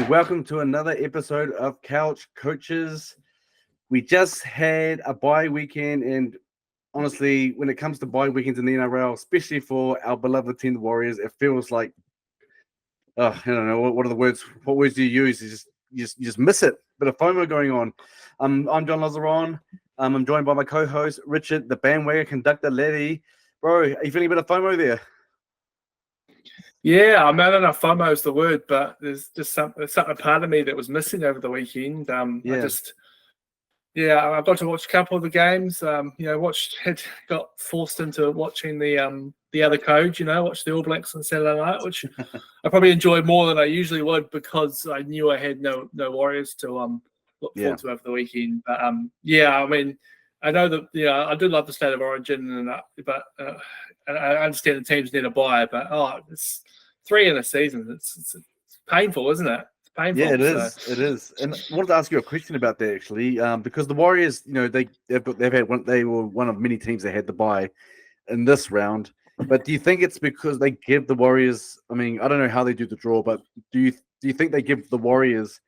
welcome to another episode of Couch Coaches. We just had a bye weekend, and honestly, when it comes to bye weekends in the NRL, especially for our beloved team, the Warriors, it feels like, I don't know, what are the words? What words do you use? You just miss it. Bit of FOMO going on. I'm John Lazaron. I'm joined by my co-host, Richard, the bandwagon conductor, Letty. Bro, are you feeling a bit of FOMO there? Yeah, I don't know if FOMO is the word, but there's just something part of me that was missing over the weekend. I got to watch a couple of the games. Got forced into watching the other codes. Watched the All Blacks on Saturday night, which I probably enjoyed more than I usually would because I knew I had no Warriors to look forward to over the weekend. But I mean, I know that I do love the State of Origin, but I understand the teams need a bye. But it's 3 in a season. It's painful, isn't it? It's painful. Yeah, it is. It is. And I wanted to ask you a question about that actually, because the Warriors, they were one of many teams that had the bye in this round. But do you think it's because they give the Warriors? I mean, I don't know how they do the draw, but do you think they give the Warriors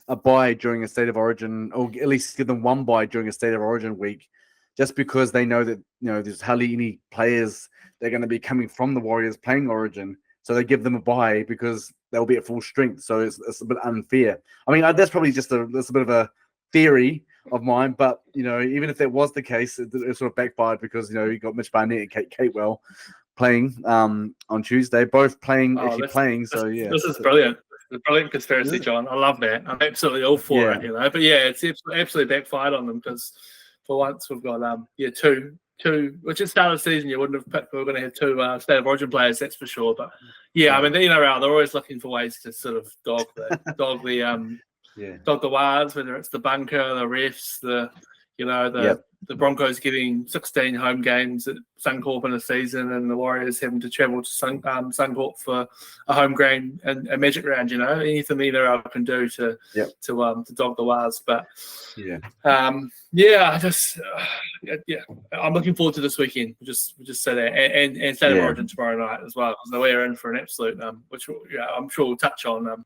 a bye during a State of Origin, or at least give them one bye during a State of Origin week, just because they know that there's hardly any players that are going to be coming from the Warriors playing Origin, so they give them a bye because they'll be at full strength. So it's a bit unfair. I mean, that's probably that's a bit of a theory of mine, but even if that was the case, it sort of backfired because you got Mitch Barnett and Kate Catewell playing on Tuesday, both playing. This is brilliant. The brilliant conspiracy, John. I love that. I'm absolutely all for it, But it's absolutely backfired on them because for once we've got two, which at the start of the season you wouldn't have picked. We were going to have 2 State of Origin players, that's for sure. But I mean the NRL, they're always looking for ways to sort of dog the Wards, whether it's the bunker, the refs, the Broncos getting 16 home games at Suncorp in a season, and the Warriors having to travel to Suncorp for a home game and a Magic Round. Anything the NRL can do to dog the Wars. But I'm looking forward to this weekend. We'll just say that, and State of Origin tomorrow night as well, because we're in for an absolute which I'm sure we'll touch on.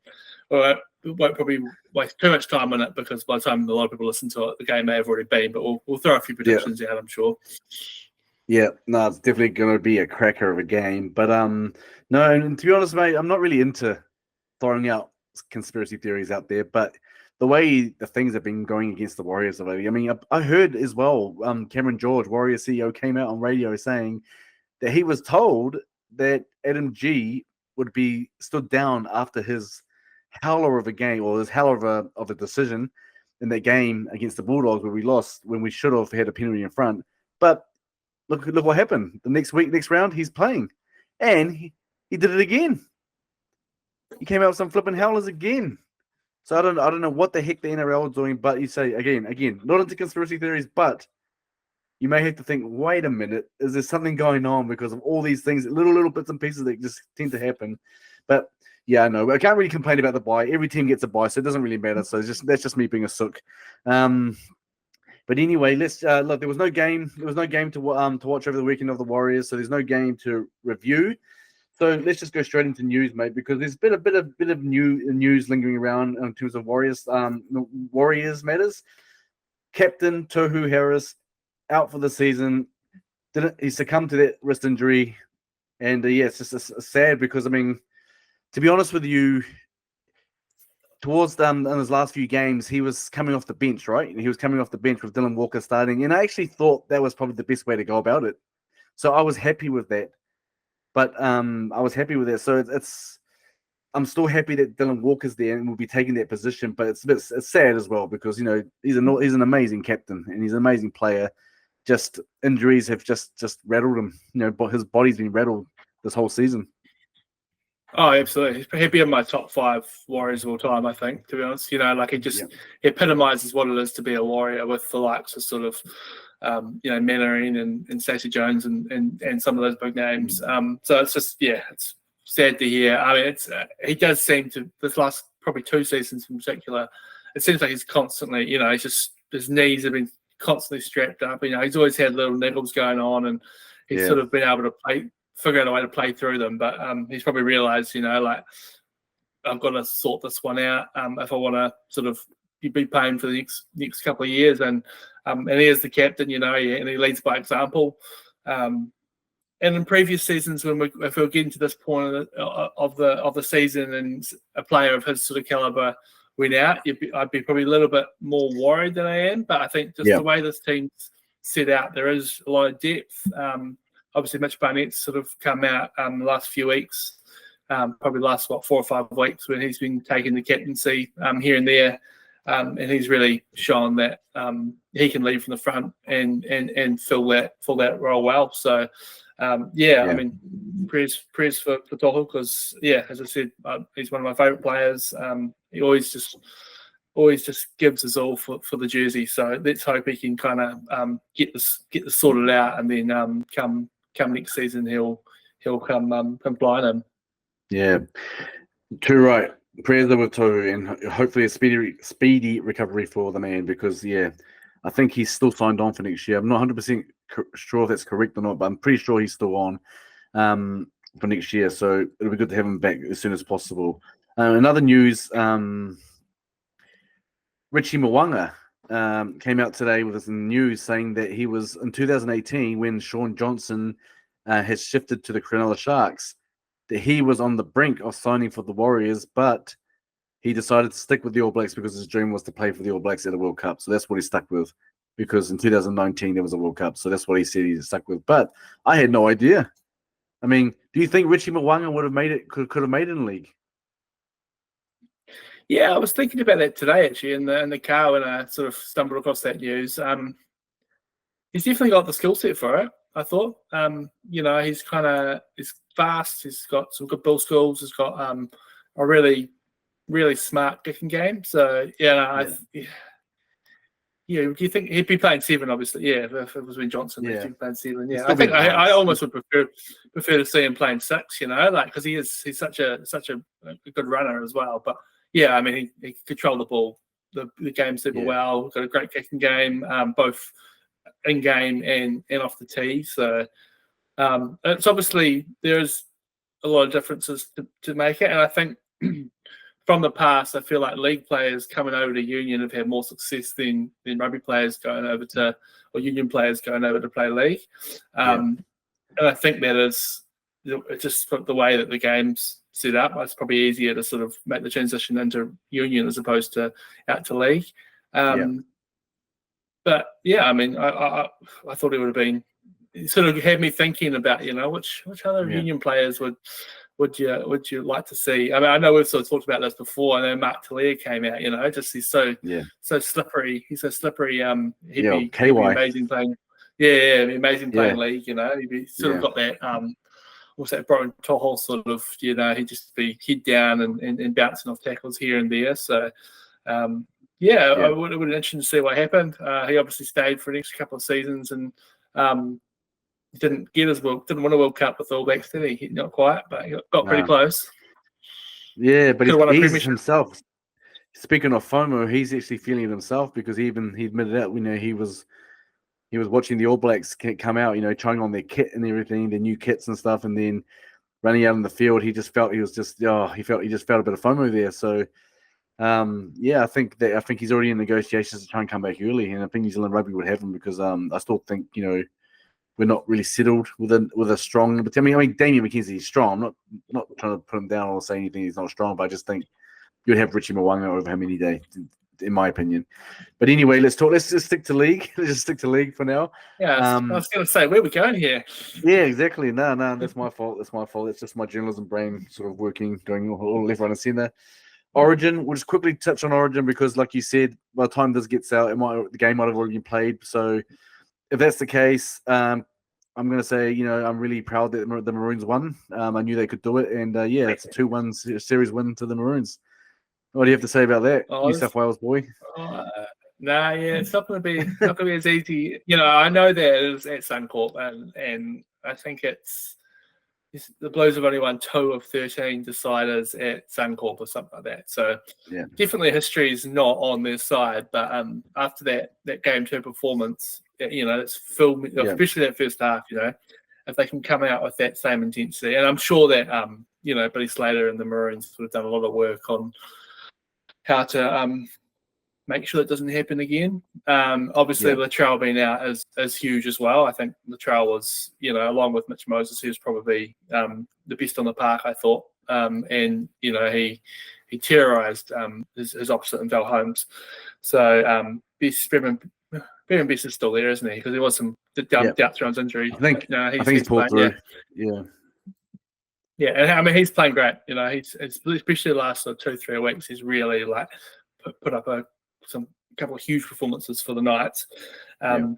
We won't probably waste too much time on it because by the time a lot of people listen to it, the game may have already been. But we'll throw a few predictions out, I'm sure. Yeah, no, it's definitely going to be a cracker of a game. But no, and to be honest, mate, I'm not really into throwing out conspiracy theories out there. But the way the things have been going against the Warriors lately, I mean, I heard as well, Cameron George, Warriors CEO, came out on radio saying that he was told that Adam G would be stood down after his howler of a game, or his howler of a decision in that game against the Bulldogs where we lost when we should have had a penalty in front. But look what happened. The next round, he's playing. And he did it again. He came out with some flipping howlers again. So I don't know what the heck the NRL is doing, but you say again, not into conspiracy theories, but you may have to think, wait a minute, is there something going on because of all these things, little bits and pieces that just tend to happen. But yeah, no, I can't really complain about the bye. Every team gets a bye, so it doesn't really matter. So that's just me being a sook. But anyway, let's look. There was no game. There was no game to watch over the weekend of the Warriors, so there's no game to review. So let's just go straight into news, mate, because there's been a bit of news lingering around in terms of Warriors matters. Captain Tohu Harris out for the season. He succumbed to that wrist injury, and it's just sad because I mean, to be honest with you, towards in his last few games, he was coming off the bench, right? And he was coming off the bench with Dylan Walker starting, and I actually thought that was probably the best way to go about it. So I was happy with that. But So I'm still happy that Dylan Walker's there and will be taking that position. But it's sad as well because he's an amazing captain and he's an amazing player. Just injuries have just rattled him. But his body's been rattled this whole season. Oh, absolutely. He'd be in my top 5 Warriors of all time, I think, to be honest. He epitomizes what it is to be a Warrior with the likes of sort of, Mannering and Stacey Jones and some of those big names. So it's just, it's sad to hear. I mean, he does seem to, this last probably 2 seasons in particular, it seems like he's constantly, his knees have been constantly strapped up. He's always had little niggles going on and he's sort of been able to figure out a way to play through them, but he's probably realised, I've got to sort this one out if I want to sort of be playing for the next couple of years. And he is the captain, and he leads by example. And in previous seasons, if we're getting to this point of the season and a player of his sort of caliber went out, I'd be probably a little bit more worried than I am. But I think just the way this team's set out, there is a lot of depth. Obviously, Mitch Barnett's sort of come out the last few weeks, probably the last 4 or 5 weeks, when he's been taking the captaincy here and there, and he's really shown that he can lead from the front and fill that role well. So. I mean, praise for Tohu because, as I said, he's one of my favourite players. He always just gives us all for the jersey. So let's hope he can kind of get this sorted out, and then come next season he'll come flying in. Yeah, too right. Prayers are with Tohu, and hopefully a speedy recovery for the man, because I think he's still signed on for next year. I'm not 100% sure if that's correct or not, but I'm pretty sure he's still on for next year. So it'll be good to have him back as soon as possible. Another news, Richie Mwanga came out today with some news saying that he was in 2018 when Sean Johnson has shifted to the Cronulla Sharks, that he was on the brink of signing for the Warriors, but he decided to stick with the All Blacks because his dream was to play for the All Blacks at a World Cup. So that's what he stuck with, because in 2019 there was a World Cup. So that's what he said he stuck with. But I had no idea. I mean, do you think Richie Mwanga would have made it? Could have made it in the league? Yeah, I was thinking about that today actually in the car when I sort of stumbled across that news. He's definitely got the skill set for it, I thought. He's fast. He's got some good ball skills. He's got a really, really smart kicking game. So do you think he'd be playing 7? Obviously, if it was with Johnson, he'd be playing 7. Yeah, I think I almost would prefer to see him playing 6. Because he's such a good runner as well. But I mean, he controlled the ball, the game super well. Got a great kicking game, both in game and off the tee. So it's obviously there's a lot of differences to make it, and I think. From the past, I feel like league players coming over to Union have had more success than rugby players going over to, or Union players going over to play league. And I think that is just the way that the game's set up. It's probably easier to sort of make the transition into Union as opposed to out to league. But I mean, I thought it would have been. It sort of had me thinking about which other Union players would you like to see? I mean, I know we've sort of talked about this before. I know Mark Talia came out. He's so slippery. He's so slippery. He'd be amazing playing. Amazing playing league. He'd be sort of got that. What's that? Brian Tohol sort of. He'd just be head down and bouncing off tackles here and there. So. It would be interesting to see what happened. He obviously stayed for the next couple of seasons and didn't win a World Cup with All Blacks, did he? Not quite, but he got pretty close. Yeah, but he's himself. Speaking of FOMO, he's actually feeling it himself, because he admitted that he was watching the All Blacks come out, trying on their kit and everything, their new kits and stuff, and then running out in the field, he just felt a bit of FOMO there. So. I think he's already in negotiations to try and come back early, and I think New Zealand Rugby would have him, because I still think we're not really settled with a strong. But I mean, Damien McKenzie is strong. I'm not trying to put him down or say anything he's not strong, but I just think you'd have Richie Mwanga over him any day, in my opinion. But anyway, let's just stick to league. Let's just stick to league for now. Yeah, I was going to say, where are we going here? Yeah, exactly. No, that's my fault. It's just my journalism brain sort of going all left, right, and center. Origin, we'll just quickly touch on Origin, because, like you said, by the time this gets out, the game might have already been played. So, if that's the case, I'm going to say, I'm really proud that the Maroons won. I knew they could do it, and it's a 2-1 series win to the Maroons. What do you have to say about that, New South Wales boy? It's not going to be as easy. I know that it was at Suncorp, and I think the Blues have only won 2 of 13 deciders at Suncorp or something like that. So definitely history is not on their side. But after that Game 2 performance, it's filled, especially that first half. If they can come out with that same intensity, and I'm sure that Billy Slater and the Maroons would have done a lot of work on how to make sure it doesn't happen again. Obviously, Latrell being out is huge as well. I think Latrell was, along with Mitch Moses, he was probably the best on the park, I thought. And he terrorised his opposite in Val Holmes. So Bevan Best is still there, isn't he? Because there was some doubt around his injury. I think he's pulled through. Yeah, and I mean he's playing great. He's especially the last 2-3 weeks. He's really put up a couple of huge performances for the Knights.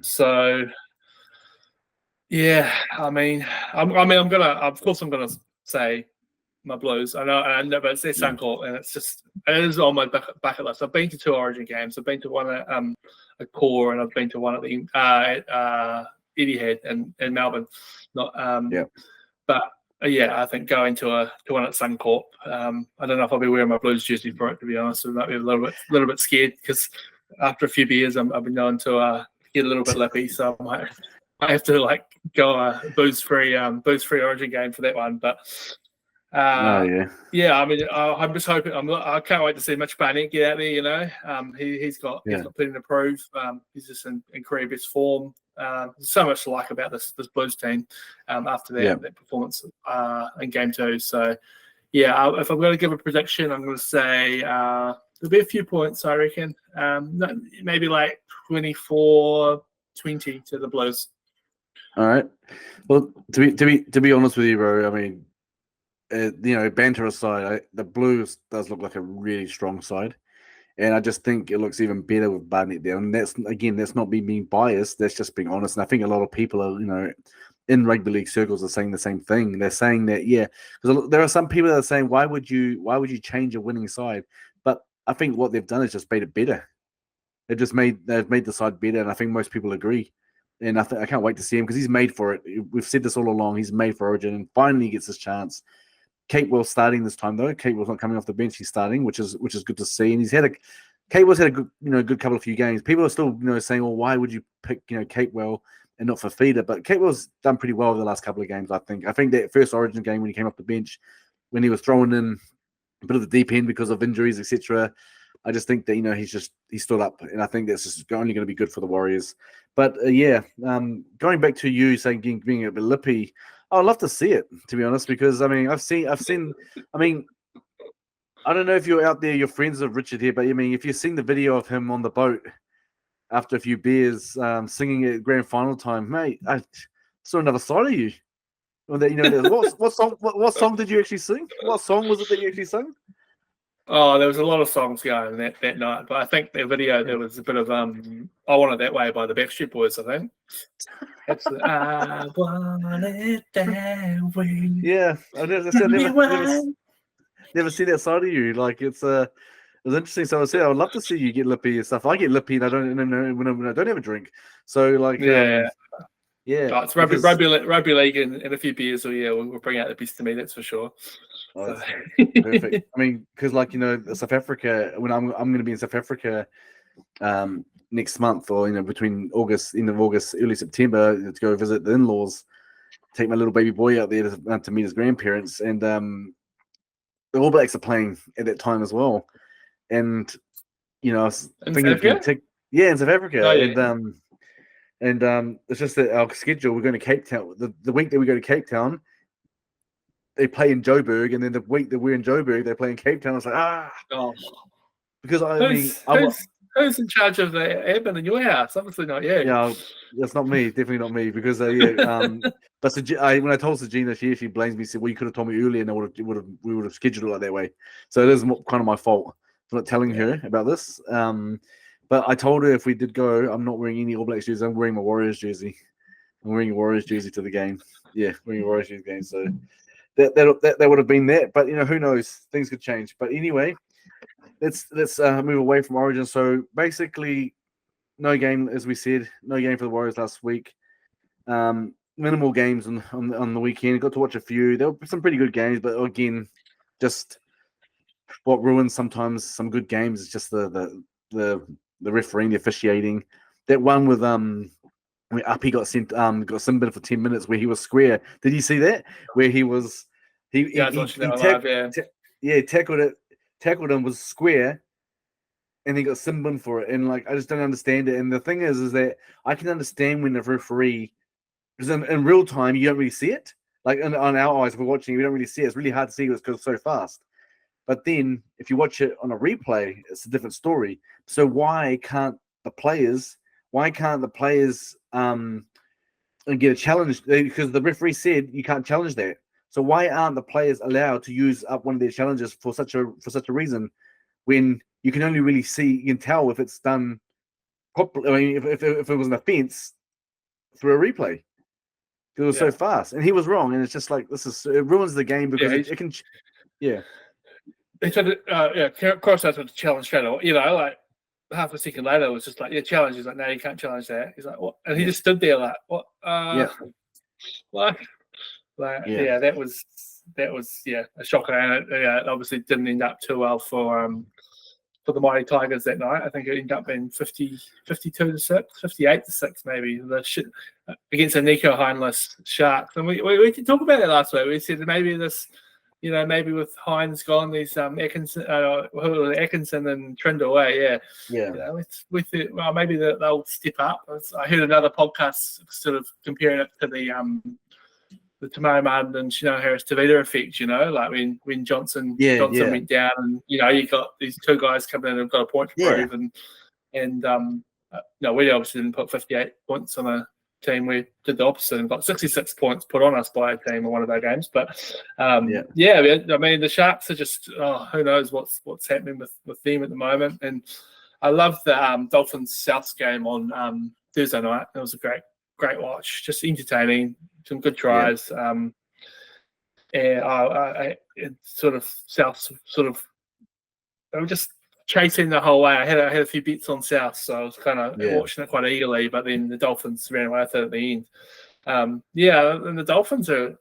So yeah, I'm gonna say my Blues. I know, but it's their Suncorp, and it is on my bucket list. I've been to 2 Origin games. I've been to one at Core, and I've been to one at the Etihad in Melbourne. But I think going to one at Suncorp. I don't know if I'll be wearing my Blues jersey for it, to be honest. I might be a little bit scared because after a few beers, I've been known to get a little bit lippy, so I have to go a booze-free Origin game for that one. But I mean, I'm just hoping. I can't wait to see Mitch Barnett get out there. He's got plenty to prove. He's just in career best form. There's so much to like about this Blues team after that performance in game 2. So if I'm going to give a prediction, I'm going to say there'll be a few points. I reckon maybe 24-20 to the Blues. All right. Well, to be honest with you, bro, I mean, banter aside, the Blues does look like a really strong side, and I just think it looks even better with Barnett there. And that's not me being biased. That's just being honest. And I think a lot of people are, in rugby league circles are saying the same thing. They're saying that because there are some people that are saying why would you change a winning side? But I think what they've done is just made it better. They've made the side better, and I think most people agree. And I can't wait to see him because he's made for it. We've said this all along. He's made for Origin, and finally gets his chance. Capewell's starting this time though. Capewell's not coming off the bench; he's starting, which is good to see. And Capewell's had a good good couple of few games. People are still saying, well, why would you pick Capewell and not Fafita? But Capewell's done pretty well over the last couple of games. I think that first Origin game when he came off the bench, when he was thrown in a bit of the deep end because of injuries, etc. I just think that he stood up, and I think that's just only going to be good for the Warriors. But going back to you saying being a bit lippy, I'd love to see it, to be honest, because I mean I've seen. I mean, I don't know if you're out there, you're friends of Richard here, but I mean if you've seen the video of him on the boat after a few beers, singing at grand final time, mate, I saw another side of you. What song did you actually sing? What song was it that you actually sang? Oh, there was a lot of songs going that night, but I think the video there was a bit of "I Want It That Way" by the Backstreet Boys. I think. I want it that way. Yeah, I've never seen that side of you. It was interesting. So I would love to see you get lippy and stuff. I get lippy, and I don't know when I don't have a drink. So it's rugby league and a few beers. So we'll bring out the best of me. That's for sure. Oh, that's perfect. I mean, because South Africa, when I'm going to be in South Africa next month, or between end of August, early September, to go visit the in-laws, take my little baby boy out there to meet his grandparents, and the All Blacks are playing at that time as well. And I was thinking in South Africa, and it's just that our schedule. We're going to Cape Town. The week that we go to Cape Town, they play in Joburg, and then the week that we're in Joburg, they play in Cape Town. I was like, because who's in charge of the admin in your house? Obviously not you. Yeah, that's not me. Definitely not me. Because but when I told Sagina, she blames me. Said, "Well, you could have told me earlier, and we would have scheduled it that way." So it is kind of my fault for not telling her about this. But I told her if we did go, I'm not wearing any All Blacks jersey. I'm wearing my Warriors jersey. I'm wearing a Warriors jersey to the game. Yeah, wearing a Warriors jersey game. So. That would have been that, but who knows? Things could change. But anyway, let's move away from Origin. So basically, no game, as we said, no game for the Warriors last week. Minimal games on the weekend. Got to watch a few. There were some pretty good games, but again, just what ruins sometimes some good games is just the refereeing, the officiating. That one with where Uppy got sent got suspended for 10 minutes where he was square. Did you see that? Where he was I was watching that live. Tackled him, was square, and he got sin for it. And like, I just don't understand it. And the thing is that I can understand when the referee, because in real time you don't really see it. Like on our eyes, if we're watching, we don't really see it. It's really hard to see because it's so fast. But then if you watch it on a replay, it's a different story. So why can't the players get a challenge? Because the referee said you can't challenge that. So why aren't the players allowed to use up one of their challenges for such a reason, when you can only really see, you can tell if it's done properly? I mean, if it was an offense through a replay, it was so fast, and he was wrong, and it's just like, it ruins the game because it can. Yeah. They tried to, cross out to challenge straight away. Like half a second later, it was just like, challenge. He's like, no, you can't challenge that. He's like, what? And he just stood there like, what? What? Like, that was a shocker, and it obviously didn't end up too well for the Mighty Tigers that night. I think it ended up being 52-6, 58-6 maybe. The shit against the Nico Heinless Sharks, and we did talk about that last week. We said maybe this. Maybe with Hines gone, these Atkinson and Trend away, with it, well, maybe they'll step up. I heard another podcast sort of comparing it to the Tamari Martin and Chanel Harris-Tavita effect. Like when Johnson went down, and you got these two guys coming in and got a point to prove, and we obviously didn't put 58 points on a team. We did the opposite and got 66 points put on us by a team in one of our games. But I mean, the Sharks are just, who knows what's happening with them at the moment. And I love the Dolphins Souths game on Thursday night. It was a great watch, just entertaining, some good tries. And sort of Souths they were just chasing the whole way. I had a few bets on South, so I was kind of watching it quite eagerly. But then the Dolphins ran away with it at the end. And the Dolphins are.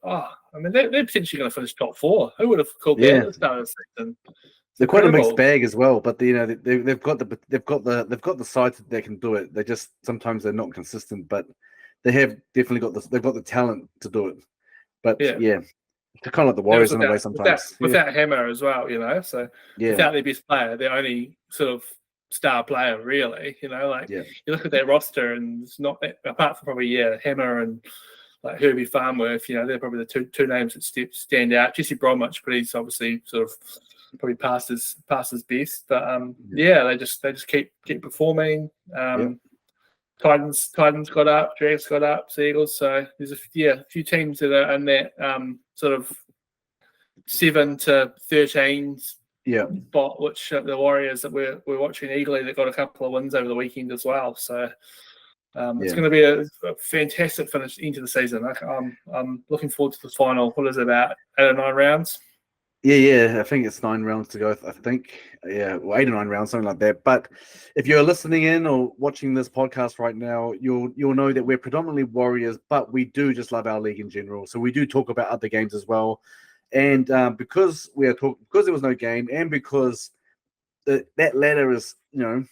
They're potentially going to finish top 4. Who would have called that at the start of the season? They're quite a mixed bag as well. But they've got the sides that they can do it. They just sometimes they're not consistent, but they have definitely got this. They've got the talent to do it. But it's kind of like the Warriors in a way sometimes. Without Hammer as well, So without their best player, their only sort of star player, really, you look at their roster and it's not that, apart from probably Hammer and like Herbie Farmworth, they're probably the two names that stand out. Jesse Bromwich, but he's obviously sort of probably past his best. But they just keep performing. Titans got up, Drags got up, Seagulls. So there's a few teams that are in that sort of 7 to 13 spot, which the Warriors that we're watching eagerly, that got a couple of wins over the weekend as well. So it's going to be a fantastic finish into the season. I'm looking forward to the final. What is it, about 8 or 9 rounds? Yeah, I think it's 9 rounds to go. I think, 8 or 9 rounds, something like that. But if you're listening in or watching this podcast right now, you'll know that we're predominantly Warriors, but we do just love our league in general. So we do talk about other games as well. And because there was no game, and because that ladder is, I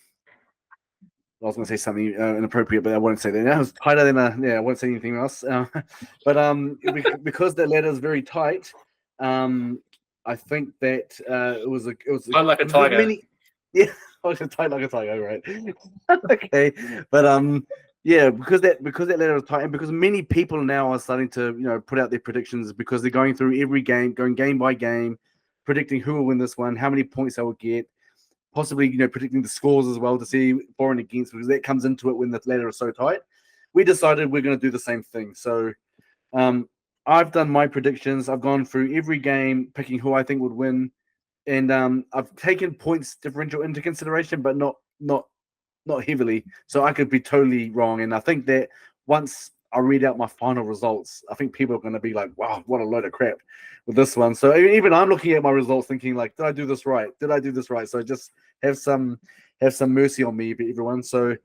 was going to say something inappropriate, but I won't say that. It was tighter than I won't say anything else. But because that ladder is very tight, I think that it was tight like a tiger. Tight like a tiger, right? Okay, but because that ladder was tight, and because many people now are starting to put out their predictions, because they're going through every game, going game by game, predicting who will win this one, how many points they will get, possibly predicting the scores as well to see for and against, because that comes into it when the ladder is so tight. We decided we're going to do the same thing. So I've done my predictions. I've gone through every game, picking who I think would win, and I've taken points differential into consideration, but not heavily. So I could be totally wrong. And I think that once I read out my final results, I think people are going to be like, "Wow, what a load of crap with this one." So even I'm looking at my results, thinking like, "Did I do this right? Did I do this right?" So just have some mercy on me, everyone. So.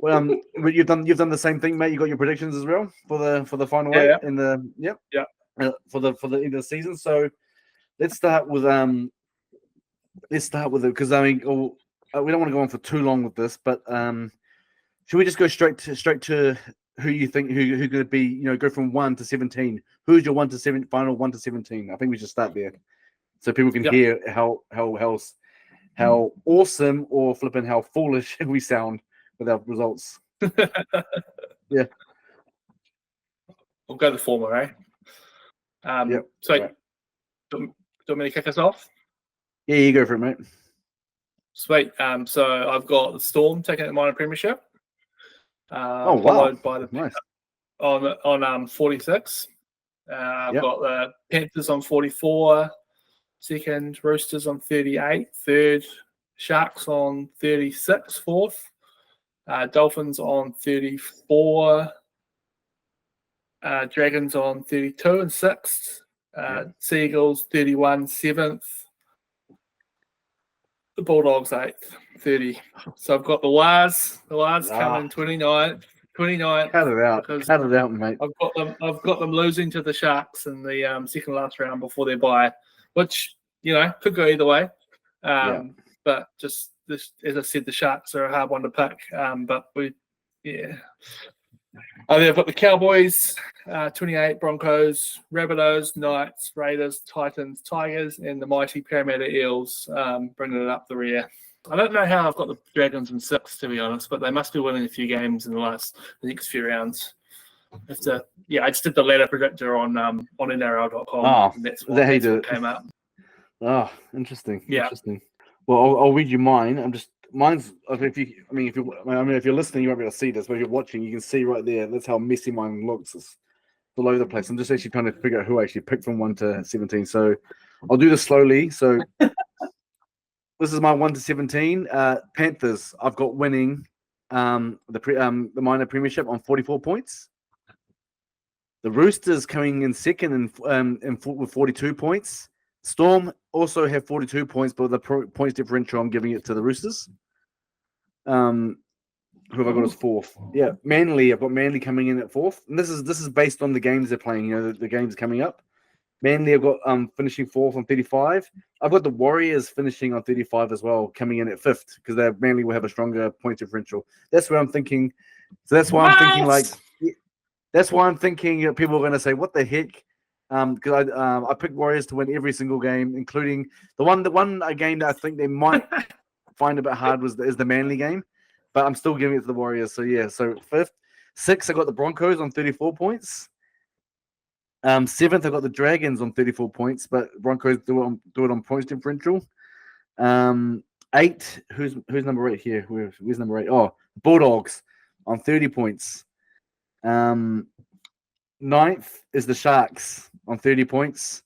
Well, you've done the same thing, mate. You got your predictions as well for the final eight in the for the end of the season. So let's start with it, because I mean, we don't want to go on for too long with this, but should we just go straight to who you think who going to be, go from 1 to 17. Who's your 1 to 7 final 1 to 17? I think we should start there, so people can hear how awesome or flipping how foolish we sound with our results. Yeah, we'll go the former, eh? So, right. do you want me to kick us off? Yeah, you go for it, mate. Sweet. So I've got the Storm taking the minor premiership. Followed by the nice. on 46. I've got the Panthers on 44. Second, Roosters on 38. Third, Sharks on 36. Fourth, Dolphins on 34. Dragons on 32 and sixth. Seagulls 31, seventh. The Bulldogs 8th, 30. So I've got the Wars. The Wars coming 29th. 29th. Cut it out, mate. I've got them losing to the Sharks in the second last round before their bye, which could go either way. But just this, as I said, the Sharks are a hard one to pick. But I've got the Cowboys, 28, Broncos, Rabbitohs, Knights, Raiders, Titans, Tigers, and the mighty Parramatta Eels, bringing it up the rear. I don't know how I've got the Dragons in 6, to be honest, but they must be winning a few games in the next few rounds. I just did the ladder predictor on NRL.com. And that's what came up. Oh, interesting. Yeah. Interesting. Well, I'll read you mine. Mine's if you're listening, you won't be able to see this, but if you're watching, you can see right there. That's how messy mine looks. It's all over the place. I'm just actually trying to figure out who I actually picked from 1 to 17. So I'll do this slowly. So this is my 1 to 17. Panthers, I've got winning the minor premiership on 44 points. The Roosters coming in second with 42 points. Storm also have 42 points, but the points differential, I'm giving it to the Roosters. Who have I got as 4th? Yeah, Manly. I've got Manly coming in at 4th, and this is based on the games they're playing. The games coming up. Manly, I've got finishing 4th on 35. I've got the Warriors finishing on 35 as well, coming in at 5th because Manly will have a stronger point differential. That's where I'm thinking. So that's why I'm thinking that's why I'm thinking people are going to say, "What the heck?" Because I picked Warriors to win every single game, including the one game that I think they might find a bit hard is the Manly game, but I'm still giving it to the Warriors. So yeah, so 5th, 6th I got the Broncos on 34 points. 7th I got the Dragons on 34 points, but Broncos do it on points differential. 8, who's number 8 here? Where's number 8? Oh, Bulldogs on 30 points. 9th is the Sharks on 30 points.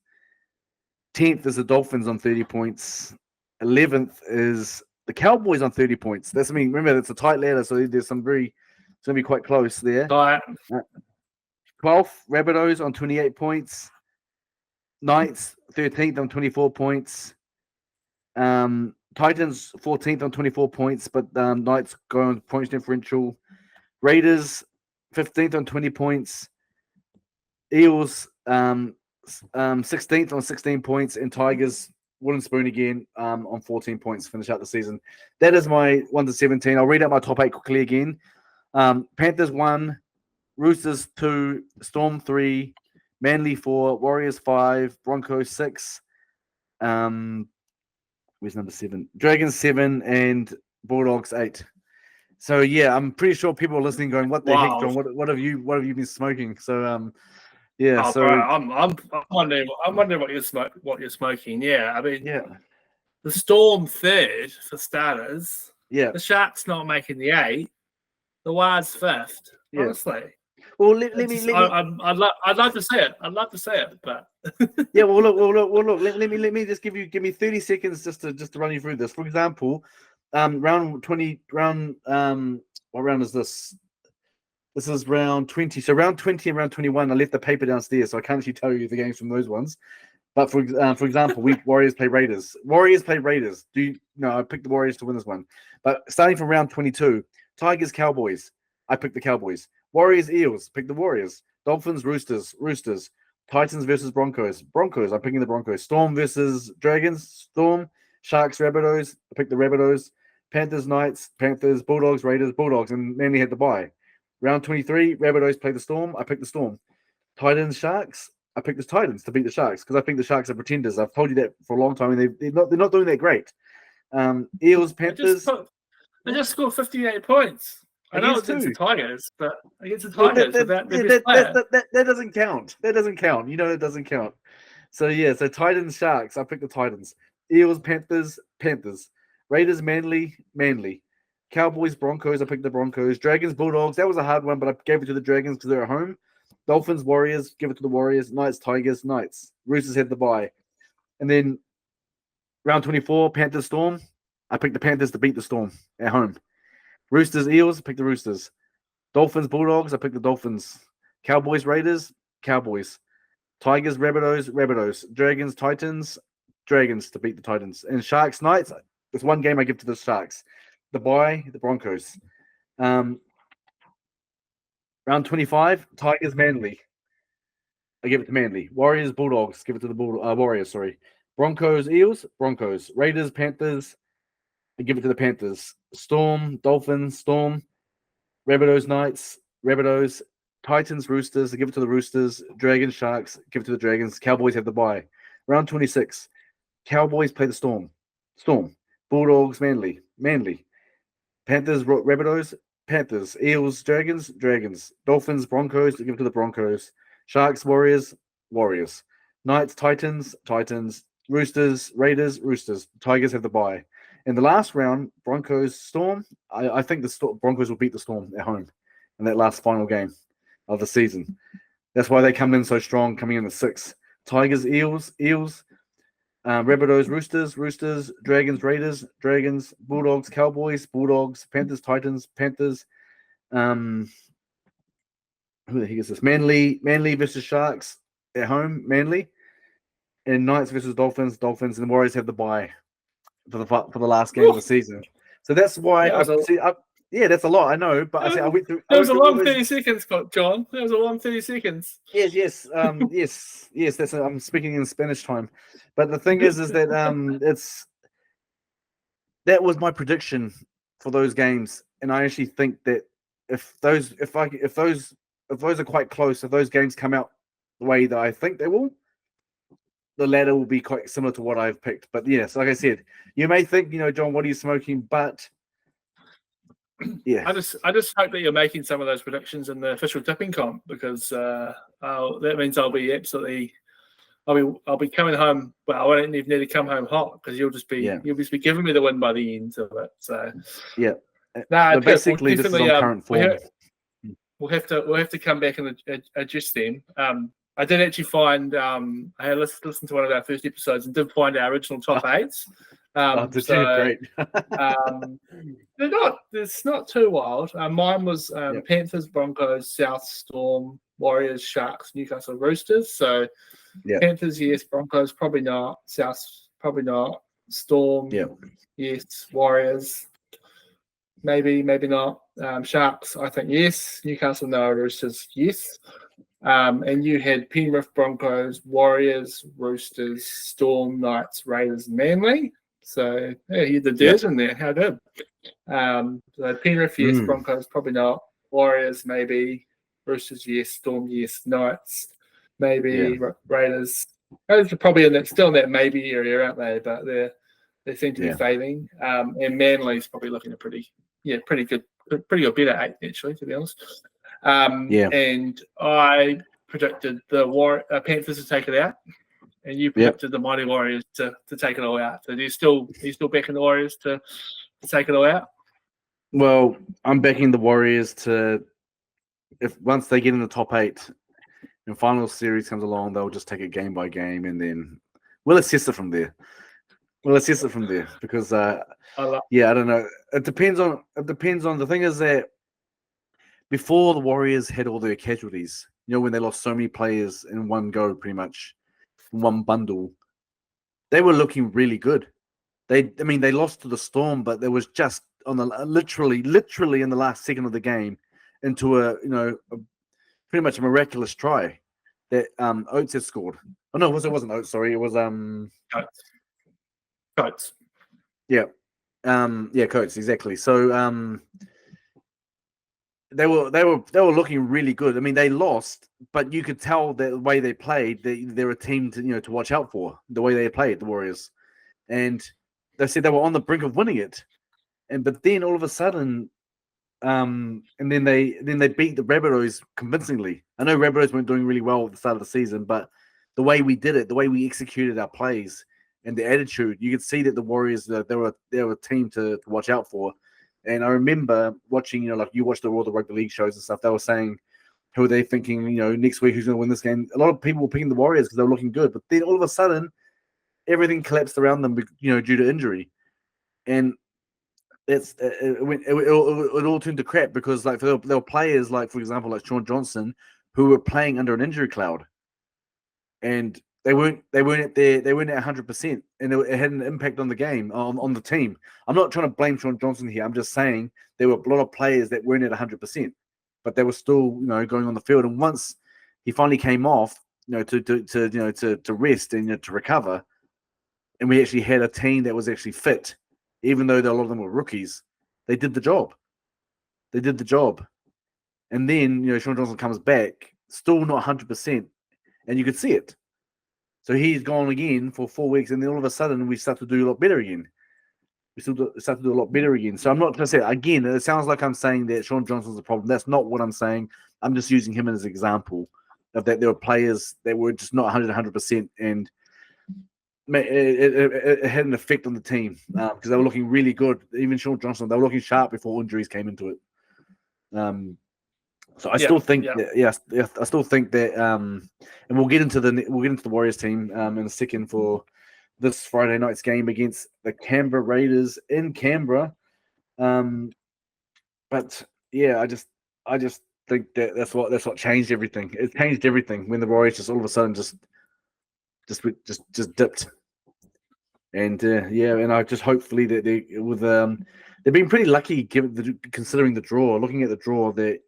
10th is the Dolphins on 30 points. 11th is the Cowboys on 30 points. Remember, it's a tight ladder, so there's it's going to be quite close there. 12th, Rabbitohs on 28 points. Knights, 13th on 24 points. Titans, 14th on 24 points, but Knights go on points differential. Raiders, 15th on 20 points. Eels, 16th on 16 points, and Tigers, wooden spoon again on 14 points, finish out the season. That is my 1 to 17. I'll read out my top 8 quickly again. Panthers 1, Roosters 2, Storm 3, Manly 4, Warriors 5, Broncos 6. Where's number 7? Dragons 7 and Bulldogs 8. So yeah, I'm pretty sure people are listening going, "What the heck, John? What have you been smoking?" So yeah. Oh, so bro, I'm wondering what you're smoking. Yeah, I mean, the Storm 3rd for starters. Yeah. The Sharks not making the 8. The Wars 5th. Yeah. Honestly. Well, let me. I'd love to say it. I'd love to say it, but yeah. Well, look. Let me just give me 30 seconds just to run you through this. For example, round 20. What round is this? This is round 20. So round 20 and round 21, I left the paper downstairs, so I can't actually tell you the games from those ones. But for example, Warriors play Raiders. I picked the Warriors to win this one. But starting from round 22, Tigers, Cowboys. I picked the Cowboys. Warriors, Eels. Picked the Warriors. Dolphins, Roosters. Titans versus Broncos. I'm picking the Broncos. Storm versus Dragons. Storm. Sharks, Rabbitohs. I picked the Rabbitohs. Panthers, Knights. Panthers. Bulldogs, Raiders. Bulldogs. And Manly had the bye. Round 23, Rabbitohs play the Storm. I picked the Storm. Titans, Sharks. I picked the Titans to beat the Sharks because I think the Sharks are pretenders. I've told you that for a long time, and they're not doing that great. Eels, Panthers. They just scored 58 points. I know it's against the Tigers, but against the Tigers without their best player. That doesn't count. That doesn't count. You know that doesn't count. So yeah, so Titans, Sharks. I picked the Titans. Eels, Panthers, Panthers. Raiders, Manly, Manly. Cowboys, Broncos. I picked the Broncos. Dragons, Bulldogs. That was a hard one, but I gave it to the Dragons because they're at home. Dolphins, Warriors. Give it to the Warriors. Knights, Tigers, Knights. Roosters had the bye. And then round 24, Panthers, Storm. I picked the Panthers to beat the Storm at home. Roosters, Eels. I picked the Roosters. Dolphins, Bulldogs. I picked the Dolphins. Cowboys, Raiders. Cowboys. Tigers, Rabbitohs, Rabbitohs. Dragons, Titans. Dragons to beat the Titans. And Sharks, Knights. There's one game I give to the Sharks. The bye, the Broncos. Round 25, Tigers, Manly. I give it to Manly. Warriors, Bulldogs. Give it to the Warriors, sorry. Broncos, Eels. Broncos. Raiders, Panthers. I give it to the Panthers. Storm, Dolphins, Storm. Rabbitohs, Knights. Rabbitohs. Titans, Roosters. I give it to the Roosters. Dragons, Sharks. Give it to the Dragons. Cowboys have the bye. Round 26. Cowboys play the Storm. Storm. Bulldogs, Manly. Manly. Panthers, Rabbitohs. Panthers. Eels, Dragons. Dragons. Dolphins, Broncos. I give it to the Broncos. Sharks, Warriors. Warriors. Knights, Titans. Titans. Roosters, Raiders. Roosters. Tigers have the bye. In the last round, Broncos, Storm. I think the Broncos will beat the Storm at home in that last final game of the season. That's why they come in so strong, coming in the 6th. Tigers, Eels. Rabbitohs, Roosters. Roosters. Dragons, Raiders. Dragons. Bulldogs, Cowboys. Bulldogs. Panthers, Titans. Panthers. Who the heck is this? Manly versus Sharks at home. Manly. And Knights versus Dolphins. Dolphins. And the Warriors have the bye for the last game of the season. So that's why that's a lot, I know, but I went through. That was a long 30 seconds, John. That was a long 30 seconds. Yes. Yes. That's I'm speaking in Spanish time, but the thing is that that was my prediction for those games, and I actually think that if those are quite close, if those games come out the way that I think they will, the ladder will be quite similar to what I've picked. But yes, like I said, you may think, John, what are you smoking? But yeah, I just hope that you're making some of those predictions in the official tipping comp, because that means I'll be coming home. Well, I don't even need to come home hot, because you'll just be giving me the win by the end of it. So yeah, but basically this is on current form. We'll have to come back and adjust them. I did actually find I had listened to one of our first episodes and did find our original top 8s. Great. It's not too wild. Mine was Panthers, Broncos, South, Storm, Warriors, Sharks, Newcastle, Roosters. So Panthers, yes. Broncos, probably not. South, probably not. Storm, yes. Warriors, maybe not. Sharks, I think yes. Newcastle, no. Roosters, yes. And you had Penrith, Broncos, Warriors, Roosters, Storm, Knights, Raiders, Manly. So you did theirs in there. How good. So Penrith, yes. Broncos, probably not. Warriors, maybe. Roosters, yes. Storm, yes. Knights, maybe. Raiders. Raiders are probably still in that maybe area, aren't they? But they seem to be fading. And Manly's probably looking at pretty good bet at 8, actually, to be honest. And I predicted the Panthers to take it out, and you predicted the Mighty Warriors to take it all out. So are you still backing the Warriors to take it all out? Well, I'm backing the Warriors to, if once they get in the top 8 and final series comes along, they'll just take it game by game, and then we'll assess it from there. Because I don't know. It depends on the thing is that before the Warriors had all their casualties, when they lost so many players in one go, pretty much in one bundle, they were looking really good. They lost to the Storm, but there was just on the literally in the last second of the game into a pretty much a miraculous try that Oates had scored. Oh no, it wasn't Oates. Sorry, it was Coates. Yeah, Coates, exactly. So they were looking really good. I mean, they lost, but you could tell the way they played. They're a team to watch out for. The way they played, the Warriors, and they said they were on the brink of winning it, but then all of a sudden, and then they beat the Rabbitohs convincingly. I know Rabbitohs weren't doing really well at the start of the season, but the way we did it, the way we executed our plays, and the attitude, you could see that the Warriors they were a team to watch out for. And I remember watching, like you watch all the rugby league shows and stuff. They were saying, who are they thinking? Next week who's going to win this game? A lot of people were picking the Warriors because they were looking good, but then all of a sudden, everything collapsed around them, due to injury, and it all turned to crap because like there were players like, for example, like Sean Johnson, who were playing under an injury cloud, and they weren't at 100%, and it had an impact on the game, on the team. I'm not trying to blame Sean Johnson here. I'm just saying there were a lot of players that weren't at 100%, but they were still going on the field. And once he finally came off, to rest and to recover, and we actually had a team that was actually fit, even though a lot of them were rookies. They did the job. And then Sean Johnson comes back, still not 100%, and you could see it. So he's gone again for 4 weeks, and then all of a sudden we start to do a lot better again. So I'm not going to say, again, it sounds like I'm saying that Sean Johnson's a problem. That's not what I'm saying. I'm just using him as an example of that there were players that were just not 100%, and it had an effect on the team because they were looking really good. Even Sean Johnson, they were looking sharp before injuries came into it. So I still think I still think that, and we'll get into the Warriors team in a second for this Friday night's game against the Canberra Raiders in Canberra. But yeah, I just think that's what changed everything. It changed everything when the Warriors just all of a sudden just dipped. And and I just hopefully that they've been pretty lucky considering the draw. Looking at the draw, that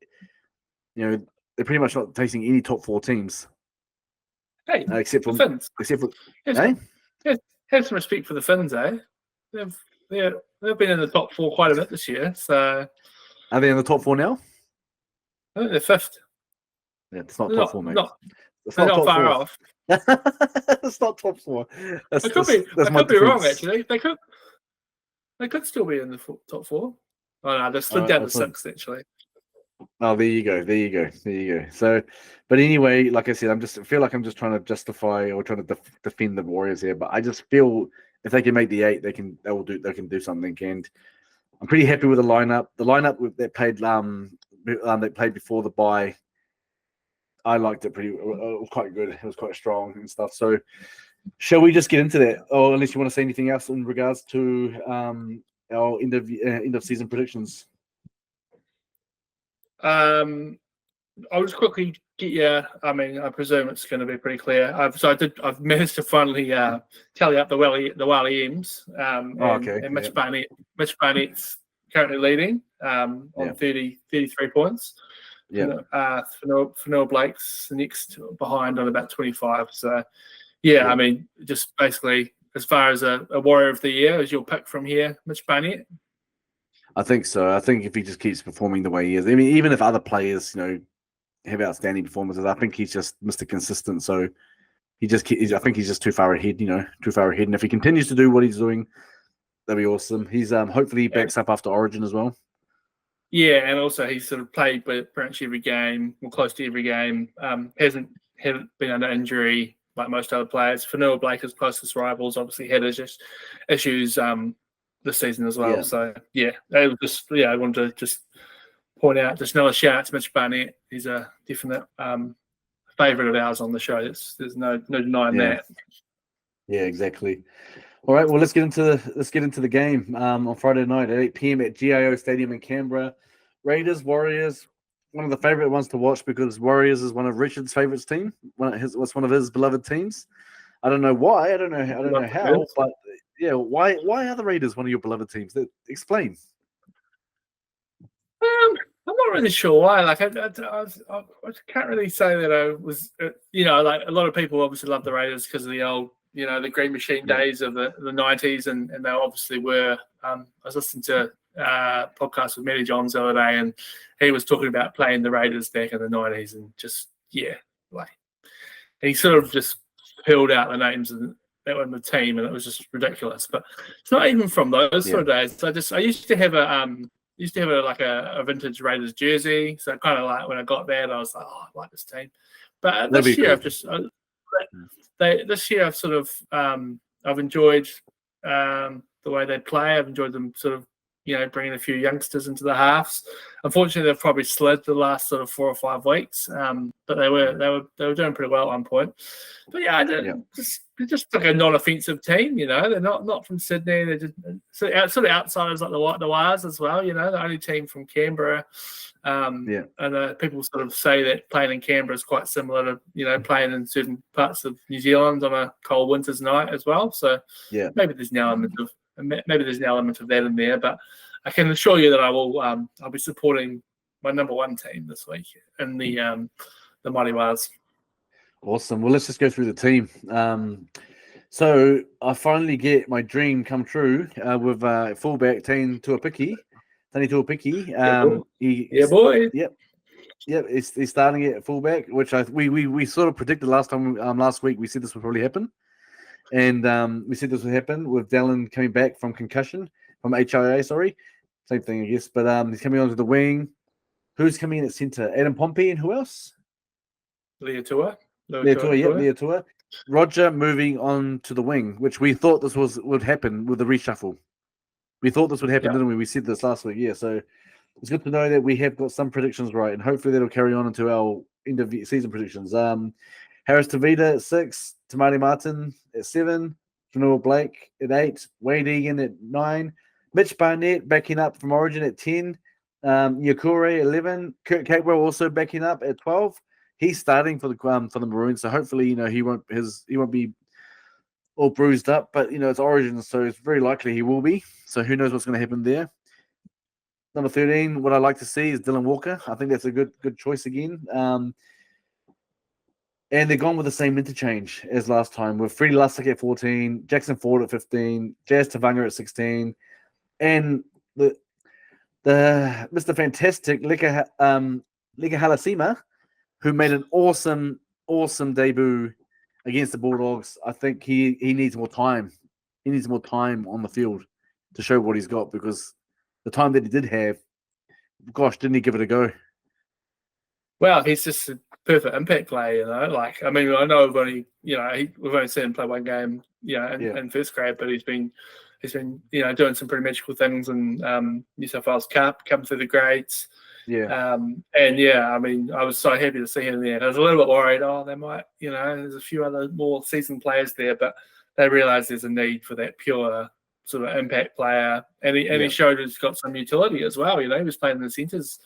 they're pretty much not facing any top 4 teams. Hey, except for Finns. Have some respect for the Finns, eh? They've been in the top 4 quite a bit this year. So are they in the top 4 now? I think they're 5th. Yeah, it's not top 4, mate. It's not top far 4. Off. It's not top 4. I could be wrong, actually. They could still be in the top 4. Oh no, they're slid down to 6th, actually. Oh, there you go. So, but anyway, like I said, I feel like I'm just trying to justify or trying to defend the Warriors here. But I just feel if they can make the 8, they can do something. And I'm pretty happy with the lineup. The lineup that played before the bye, I liked it it was quite good. It was quite strong and stuff. So, shall we just get into that? Or unless you want to say anything else in regards to our end of season predictions. I'll just quickly get you. I mean, I presume it's going to be pretty clear. I've managed to finally tally up the Wally M's. And Mitch Barnett's currently leading on 33 points. Yeah. Fanua Blake's next behind on about 25. So, yeah, I mean, just basically as far as a Warrior of the Year, is your pick from here, Mitch Barnett? I think so. I think if he just keeps performing the way he is, I mean, even if other players, have outstanding performances, I think he's just Mr. Consistent. So I think he's just too far ahead. And if he continues to do what he's doing, that'd be awesome. He's hopefully he backs up after Origin as well. Yeah, and also he's sort of played pretty much every game, or close to every game. Hasn't been under injury like most other players. Fanua Blake, his closest rivals, obviously had issues this season as well. Yeah. So I wanted to just point out, just another shout out to Mitch Barnett. He's a definite favourite of ours on the show. There's no denying that. Yeah, exactly. All right, well let's get into the game on Friday night at 8 p.m. at GIO Stadium in Canberra. Raiders, Warriors, one of the favourite ones to watch because Warriors is one of Richard's favourite team. What's one of his beloved teams. I don't know why. I don't know how, but yeah, why are the Raiders one of your beloved teams? Explain. I'm not really sure why. Like, I can't really say that I was. Like a lot of people obviously love the Raiders because of the old, the Green Machine days of the 90s, and they obviously were. I was listening to podcast with Matty Johns the other day, and he was talking about playing the Raiders back in the 90s, and just like he sort of just peeled out the names that were in the team, and it was just ridiculous. But it's not even from those sort of days. I used to have a vintage Raiders jersey, so kind of like when I got that, I was like, oh, I like this team. But this year, I've sort of I've enjoyed the way they play. I've enjoyed them sort of bringing a few youngsters into the halves. Unfortunately, they've probably slid the last sort of 4 or 5 weeks, but they were doing pretty well at one point. But they're just like a non-offensive team. They're not from Sydney. They're just sort of outsiders like the Wires as well. The only team from Canberra. And people sort of say that playing in Canberra is quite similar to playing in certain parts of New Zealand on a cold winter's night as well. So maybe there's an element of that in there, but I can assure you that I'll be supporting my number one team this week in the Mighty Wars. Awesome. Well, let's just go through the team. So I finally get my dream come true with fullback Tane Tuapiki. Boy. Yep. He's starting at fullback, which we sort of predicted last week. We said this would probably happen. And we said this would happen with Dallin coming back from concussion, from HIA, sorry. Same thing, I guess. But he's coming onto the wing. Who's coming in at centre? Adam Pompey and who else? Leatua. Leatua. Roger moving on to the wing, which we thought this would happen with the reshuffle. We thought this would happen, didn't we? We said this last week, So it's good to know that we have got some predictions right, and hopefully that'll carry on into our end of season predictions. Harris Tavita at 6, Tamati Martin at 7, Janelle Blake at 8, Wade Egan at 9, Mitch Barnett backing up from Origin at 10, Yakure 11, Kurt Capewell also backing up at 12. He's starting for the Maroons, so hopefully he won't be all bruised up, but it's Origin, so it's very likely he will be. So who knows what's going to happen there. Number 13, what I like to see is Dylan Walker. I think that's a good choice again. And they're gone with the same interchange as last time, with Freddie Lussick at 14, Jackson Ford at 15, Jazz Tavanga at 16, and the Mr. Fantastic Lika Halasima, who made an awesome debut against the Bulldogs. I think he needs more time. He needs more time on the field to show what he's got, because the time that he did have, gosh, didn't he give it a go? Well, he's just a perfect impact player, I know we've only seen him play one game, in first grade, but he's been doing some pretty magical things in New South Wales Cup, coming through the grades. I was so happy to see him there. I was a little bit worried, they might, there's a few other more seasoned players there, but they realise there's a need for that pure sort of impact player, and he showed he's got some utility as well. He was playing in the centres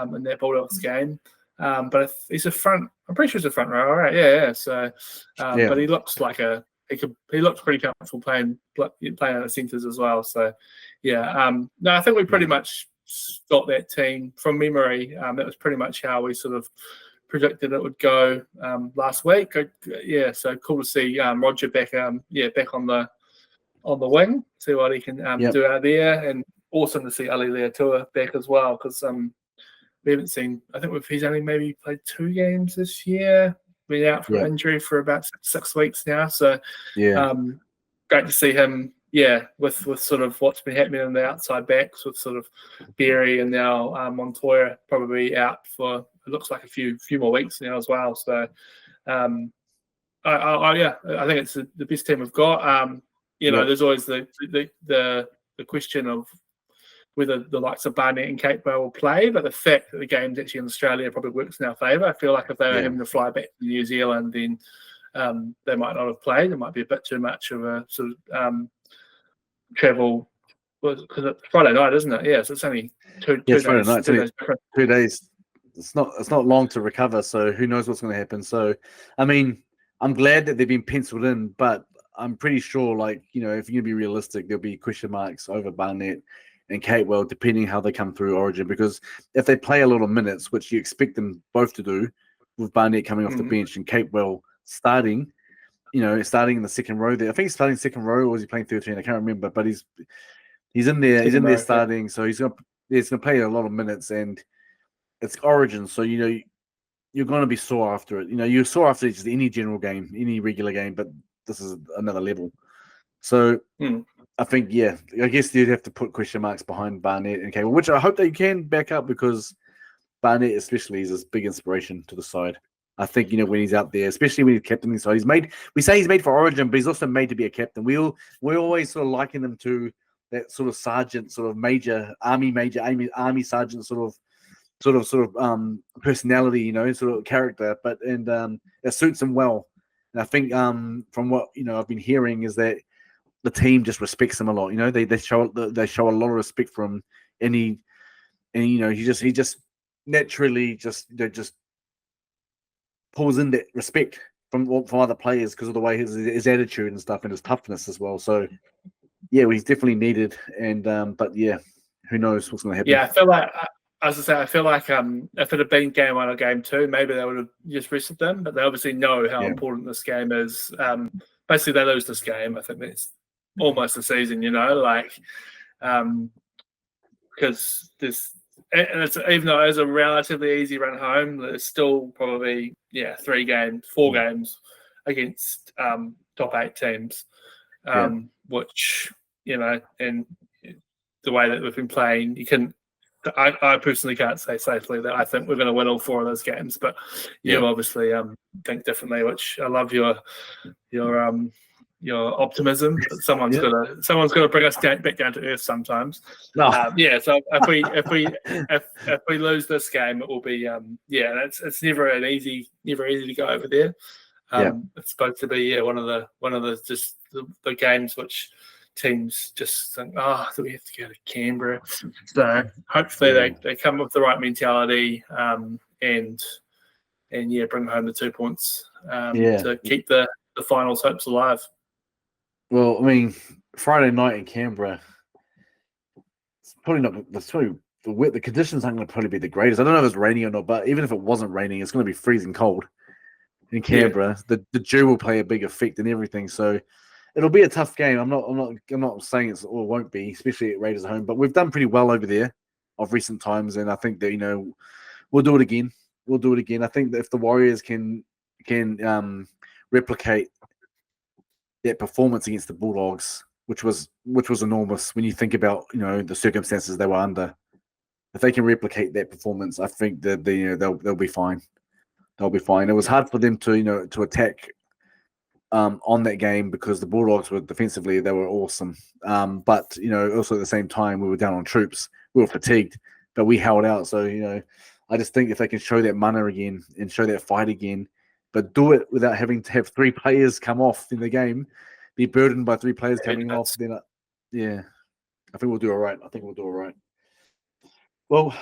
in that Bulldogs game. But he's a front. I'm pretty sure he's a front row, right? Yeah. So, but he looks like he looks pretty comfortable playing at the centres as well. So, no, I think we pretty much got that team from memory. That was pretty much how we sort of predicted it would go last week. So cool to see Roger back. Back on the wing. See what he can do out there, and awesome to see Ali Leatua back as well, because we haven't seen. I think he's only maybe played 2 games this year. Been out for injury for about 6 weeks now. So, great to see him. With sort of what's been happening in the outside backs with sort of Berry and now Montoya probably out for, it looks like a few more weeks now as well. So, I think it's the best team we've got. There's always the question of whether the likes of Barnett and Capewell will play, but the fact that the game's actually in Australia probably works in our favour. I feel like if they were having to fly back to New Zealand, then they might not have played. It might be a bit too much of a sort of travel, because it's Friday night, isn't it? Yeah, so it's only two days. Friday night. 2 days. It's not long to recover, so who knows what's going to happen. So, I'm glad that they've been penciled in, but I'm pretty sure, if you're going to be realistic, there'll be question marks over Barnett and Capewell, depending how they come through Origin, because if they play a lot of minutes, which you expect them both to do, with Barnett coming off the bench and Capewell starting in the second row there. I think he's starting second row, or is he playing 13? I can't remember, but He's in there. He's in there Tomorrow, yeah. starting, so he's gonna play a lot of minutes, and it's Origin, so you're gonna be sore after it. You're sore after just any general game, any regular game, but this is another level. So I think, yeah, I guess you'd have to put question marks behind Barnett and Cable, which I hope they can back up because Barnett especially is a big inspiration to the side. I think, when he's out there, especially when he's captaining the side, we say he's made for Origin, but he's also made to be a captain. We always sort of liken him to that sort of sergeant, sort of army sergeant sort of personality, sort of character, and it suits him well. And I think from what I've been hearing is that the team just respects him a lot. They show a lot of respect for him, and he just naturally just pulls in that respect from other players because of the way his attitude and stuff and his toughness as well. So yeah, he's definitely needed. And but yeah, who knows what's going to happen? Yeah, I feel like, as I say, if it had been game 1 or game 2, maybe they would have just rested them. But they obviously know how important this game is. Basically, they lose this game, I think it's almost a season. Because even though it's a relatively easy run home, there's still probably 4 games against top 8 teams, which and the way that we've been playing, I personally can't say safely that I think we're going to win all 4 of those games, but you obviously think differently, which I love your optimism. Someone's got to bring us back down to earth sometimes. No. So if we lose this game, it will be it's never easy to go over there. It's supposed to be one of the just the games which teams just think, do we have to go to Canberra? So hopefully they come with the right mentality and bring home the 2 points to keep the finals hopes alive. Well, I mean, Friday night in Canberra, it's probably not. The conditions aren't going to probably be the greatest. I don't know if it's raining or not, but even if it wasn't raining, it's going to be freezing cold in Canberra. The dew will play a big effect and everything. So it'll be a tough game. I'm not saying it won't be, especially at Raiders at home. But we've done pretty well over there of recent times, and I think that we'll do it again. I think that if the Warriors can replicate that performance against the Bulldogs, which was enormous when you think about the circumstances they were under. If they can replicate that performance, I think that they'll be fine. They'll be fine. It was hard for them to attack on that game because the Bulldogs were defensively they were awesome. But also at the same time we were down on troops. We were fatigued, but we held out. So I just think if they can show that mana again and show that fight again, but do it without having to have 3 players come off in the game, be burdened by 3 players coming off. Then, I think we'll do all right. Well,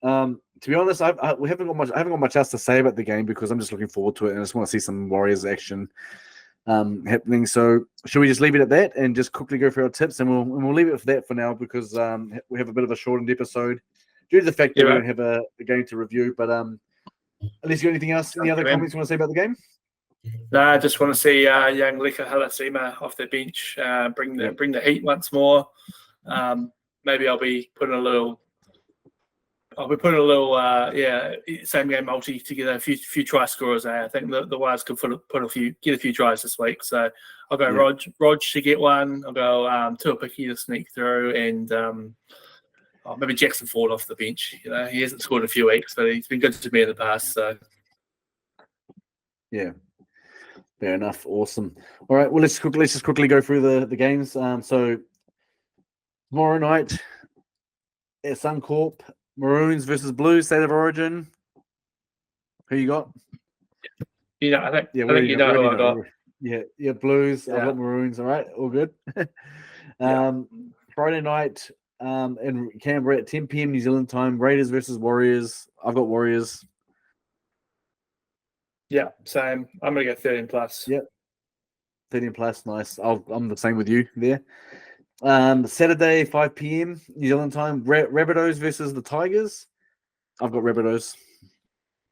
to be honest, I haven't got much else to say about the game because I'm just looking forward to it and I just want to see some Warriors action happening. So, should we just leave it at that and just quickly go through our tips, and we'll leave it for that for now because we have a bit of a shortened episode due to the fact that we don't have a game to review, but at least you got anything else? Any other comments you want to say about the game? No, I just want to see young Lika Halasima off the bench, bring the heat once more. Maybe I'll be putting a little same game multi together, a few try scorers. I think the Wires could get a few tries this week. So I'll go Rog to get one. I'll go Tuapiki to sneak through, and maybe Jackson Ford off the bench. He hasn't scored in a few weeks, but he's been good to me in the past. So yeah, fair enough. Awesome. All right. Well, let's just quickly go through the games. So tomorrow night at Suncorp, Maroons versus Blues, State of Origin. Who you got? I think who I got. Yeah, Blues. Yeah. I've got Maroons. All right, all good. Friday night in Canberra at 10 p.m. New Zealand time, Raiders versus Warriors. I've got Warriors. Yeah, same. I'm going to go 13 plus. Yep. 13 plus, nice. I'm the same with you there. Saturday, 5 p.m. New Zealand time, Rabbitohs versus the Tigers. I've got Rabbitohs.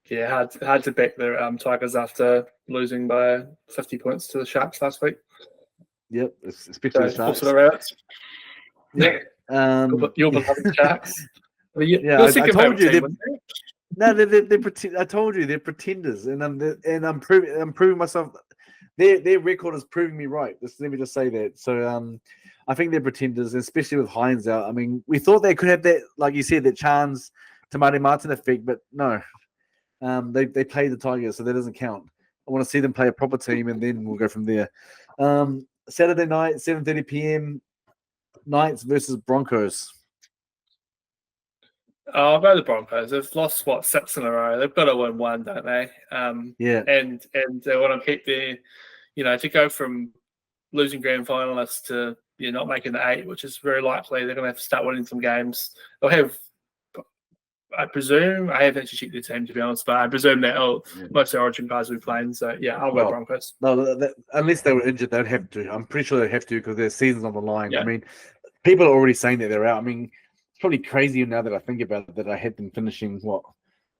Yeah, hard to back the Tigers after losing by 50 points to the Sharks last week. Yep, especially the Sharks. Also the Rabbits. Yep. Your beloved Sharks. Yeah, I told you. No, I told you they're pretenders, and I'm proving myself. Their record is proving me right. Let me just say that. So I think they're pretenders, especially with Hines out. I mean, we thought they could have that, like you said, that chance to Marty Martin effect, but no. They play the Tigers, so that doesn't count. I want to see them play a proper team, and then we'll go from there. Saturday night, 7:30 p.m. Knights versus Broncos. I'll go the Broncos. They've lost 6 in a row. They've got to win one, don't they? Yeah. And they want to keep their, to go from losing grand finalists to not making the 8, which is very likely. They're going to have to start winning some games. They'll have, I presume, I haven't actually checked their team to be honest, but I presume that most of the Origin guys will be playing. So yeah, I'll go Broncos. No, unless they were injured, they'd have to. I'm pretty sure they'd have to because their season's on the line. Yeah. I mean, people are already saying that they're out. I mean, it's probably crazy now that I think about it that I had them finishing what?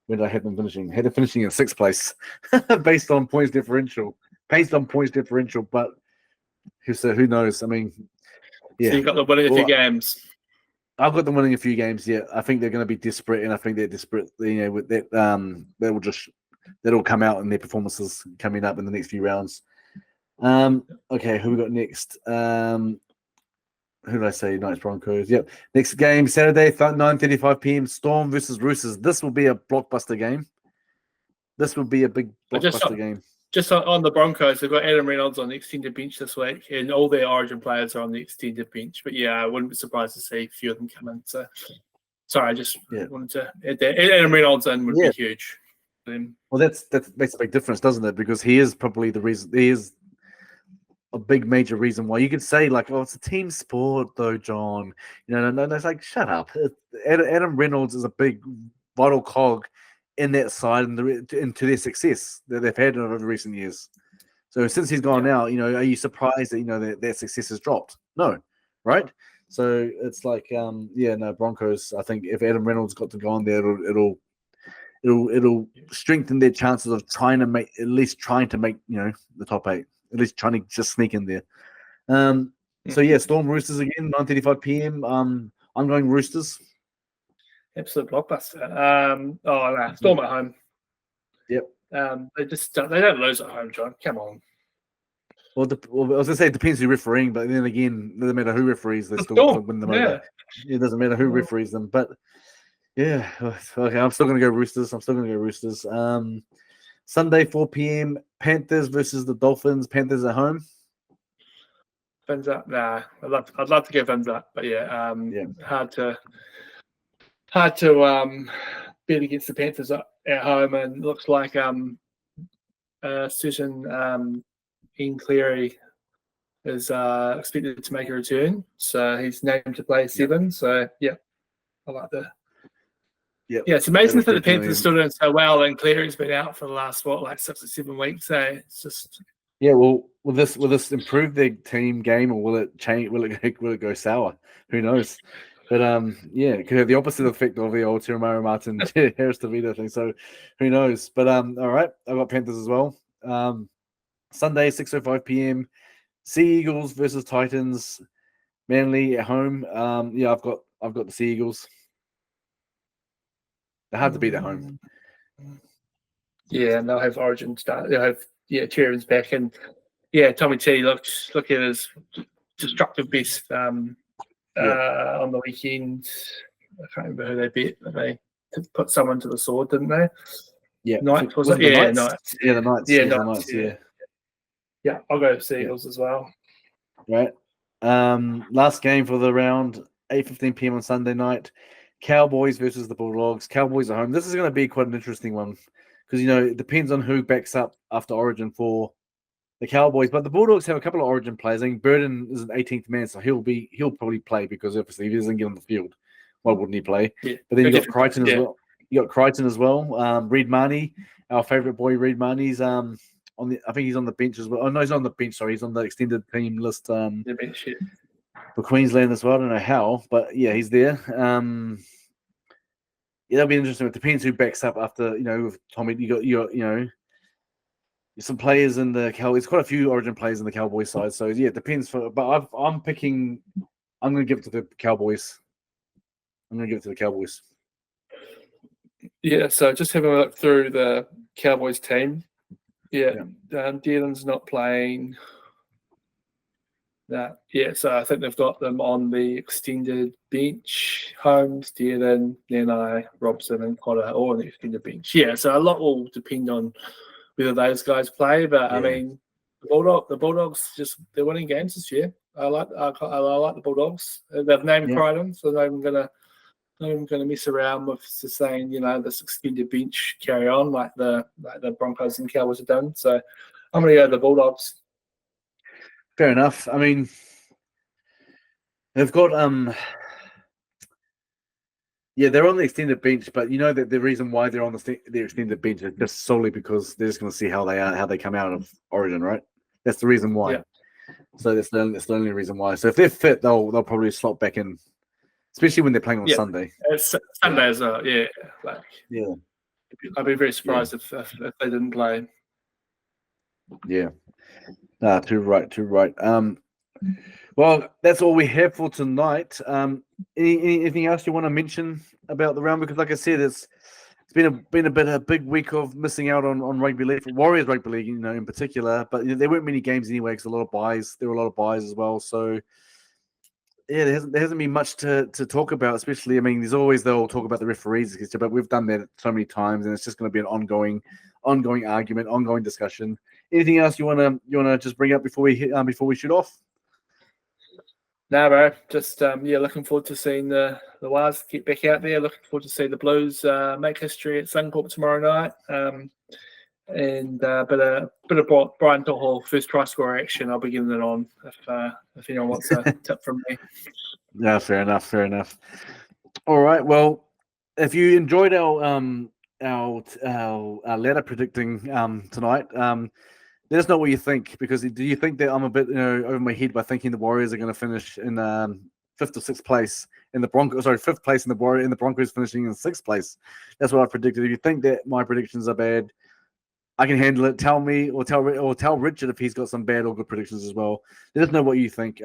When did I have them finishing? I had them finishing in 6th place based on points differential. But who knows? I mean, yeah. So you got them winning a few games. I've got them winning a few games. Yeah, I think they're going to be desperate, and I think they're desperate. With that, that'll come out in their performances coming up in the next few rounds. Okay, who we got next? Who did I say? Knights Broncos. Yep. Next game Saturday, 9:35 p.m. Storm versus Roosters. This will be a blockbuster game. This will be a big blockbuster game. Just on the Broncos, they've got Adam Reynolds on the extended bench this week, and all their Origin players are on the extended bench. But yeah, I wouldn't be surprised to see a few of them come in. So, sorry, I just wanted to add that. Adam Reynolds in would be huge. Well, that makes a big difference, doesn't it? Because he is probably the reason. He is a big major reason why you could say like, oh, it's a team sport, though, John. No, it's like shut up. Adam Reynolds is a big vital cog in that side and into their success that they've had over recent years. So since he's gone out, are you surprised that their success has dropped? No, right? So it's like, Broncos. I think if Adam Reynolds got to go on there, it'll strengthen their chances of trying to make the top 8, at least trying to just sneak in there. So yeah, Storm Roosters again, 9:35 p.m. I'm going Roosters. Absolute blockbuster. Storm at home. Yep. They don't lose at home, John. Come on. Well, I was gonna say it depends who's refereeing, but then again, it doesn't matter who referees; they still win them over. It doesn't matter who referees them, but yeah, okay. I'm still gonna go Roosters. Sunday, 4 p.m. Panthers versus the Dolphins. Panthers at home. Fins up. Nah, I'd love to go fins up, but hard to bet against the Panthers at home, and looks like certain Ian Cleary is expected to make a return, so he's named to play 7. So yeah, I like that. Yeah, it's amazing that the Panthers are still doing so well, and Cleary's been out for the last 6 or 7 weeks. So it's just will this improve their team game, or will it change? Will it go sour? Who knows? But it could have the opposite effect of the old Tiramara Martin Harris DeVito thing. So who knows? But all right, I've got Panthers as well. Sunday, 6:05 p.m. Sea Eagles versus Titans. Manly at home. I've got the Sea Eagles. They're hard to beat at home. Yeah, and they'll have Origin start. They'll have Chervin's back, and Tommy T look at his destructive best on the weekend. I can't remember who they bet, but they put someone to the sword, didn't they? Yeah, Knights, was it? Yeah, Knights. Yeah, the Knights. Yeah, Knights. Yeah, I'll go Sea Eagles as well. Right. Last game for the round, 8:15 p.m. on Sunday night. Cowboys versus the Bulldogs. Cowboys at home. This is going to be quite an interesting one because it depends on who backs up after Origin for the Cowboys. But the Bulldogs have a couple of Origin players. I think Burden is an 18th man, so he'll probably play because obviously if he doesn't get on the field, why wouldn't he play? Yeah. But then you got Crichton as well. You got Crichton as well. Reed Marnie, our favorite boy, Reed Marnie's I think he's on the bench as well. Oh no, he's on the bench. Sorry, he's on the extended team list. The bench, for Queensland as well. I don't know how, but yeah, he's there. That'll be interesting. It depends who backs up after, with Tommy. You got some players in the Cowboys. Quite a few Origin players in the Cowboys side. So yeah, it depends. But I'm picking I'm going to give it to the Cowboys. Yeah, so just having a look through the Cowboys team. Yeah. Dylan's not playing. So I think they've got them on the extended bench. Holmes, Dylan, Lenai, Robson, and Cotter all on the extended bench. Yeah, so a lot will depend on whether those guys play. But I mean, the Bulldogs they're winning games this year. I like the Bulldogs. They've named Crichton, so they're not even going to mess around with just saying, this extended bench carry on like the Broncos and Cowboys have done. So I'm going to go the Bulldogs. Fair enough. I mean, they've got they're on the extended bench, but you know that the reason why they're on the extended bench is just solely because they're just going to see how they come out of Origin, right? That's the reason why. Yeah. So that's the only reason why. So if they're fit, they'll probably slot back in, especially when they're playing on Sunday. It's Sunday as well. Yeah, I'd be very surprised if they didn't play. Yeah. Too right. Well, that's all we have for tonight. Anything else you want to mention about the round? Because, like I said, it's been a big week of missing out on rugby league, Warriors rugby league, in particular. But there weren't many games anyway because a lot of buys. There were a lot of buys as well. So yeah, there hasn't been much to talk about. Especially, I mean, they'll talk about the referees, but we've done that so many times, and it's just going to be an ongoing argument, ongoing discussion. Anything else you wanna just bring up before we shoot off? No, bro. Just looking forward to seeing the Wars get back out there. Looking forward to see the Blues make history at Suncorp tomorrow night. And a bit of Brian To'o first try scorer action. I'll be giving it on if anyone wants a tip from me. Yeah, fair enough. All right. Well, if you enjoyed our letter predicting tonight, let us know what you think, because do you think that I'm a bit over my head by thinking the Warriors are going to finish in 5th or 6th place in the Broncos? Sorry, 5th place in the Broncos finishing in 6th place. That's what I predicted. If you think that my predictions are bad, I can handle it. Tell me or tell Richard if he's got some bad or good predictions as well. Let us know what you think.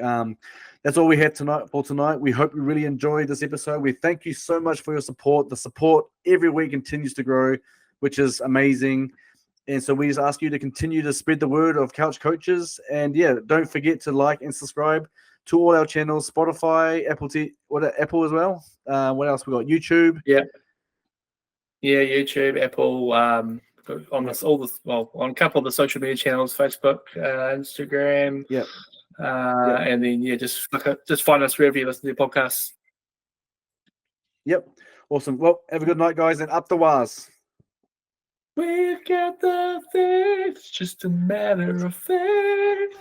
That's all we have tonight. We hope you really enjoyed this episode. We thank you so much for your support. The support every week continues to grow, which is amazing. And so we just ask you to continue to spread the word of Couch Coaches. And don't forget to like and subscribe to all our channels, Spotify, Apple as well. What else we got? YouTube. Yeah, YouTube, Apple, on on a couple of the social media channels, Facebook, Instagram. Yeah. And then just find us wherever you listen to your podcasts. Yep. Awesome. Well, have a good night, guys, and up the Wars. We've got the faith, just a matter of faith.